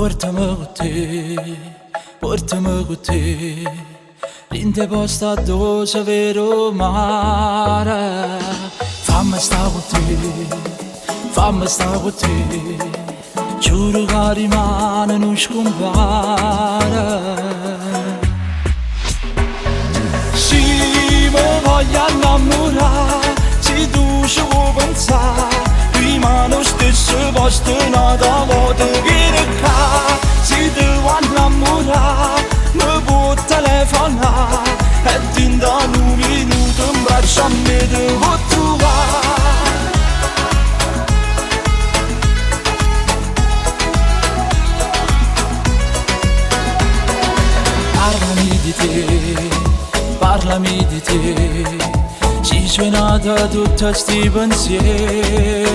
portami con te, in te posta dove vero mare. Fammi stare con te, giuro che rimane non scompare. Se mi voglio innamorare, se tu ci vuoi pensare, prima lo stesso posto nata volta viene qua. Se ti vuoi innamorare, mi puoi telefonare e dinda un minuto in braccio a me ti vuoi trovare. Parlami di te, ci sono nata tutta sti pensieri.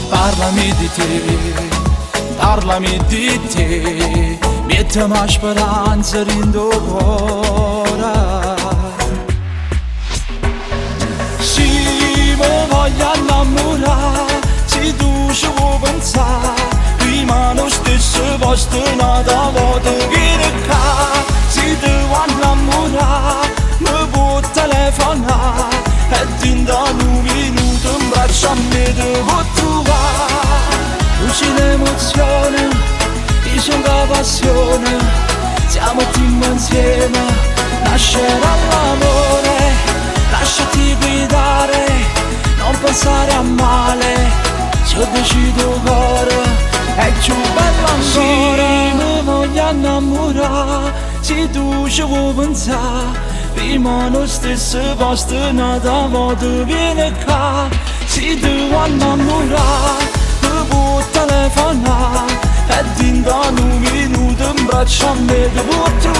Parlami di te, mettimi speranza in tuo cuore. Se mi voglio innamorare, se tu ci vuoi pensare, prima lo stesso posto nata volta viene qua. Se ti vuoi innamorare, mi puoi telefonare e dinda un minuto in braccio a me ti vuoi trovare. Luce l'emozione, dice la passione, siamo team insieme, nascerà l'amore. Lasciati guidare, non pensare a male, se ho deciso cuore è più bello ancora. Se mi voglio innamorare, se tu ci vuoi pensare, prima lo stesso posto nata volta viene qua. Se ti vuoi innamorare, mi puoi telefonare e dinda un minuto in braccio a me ti puoi trovare.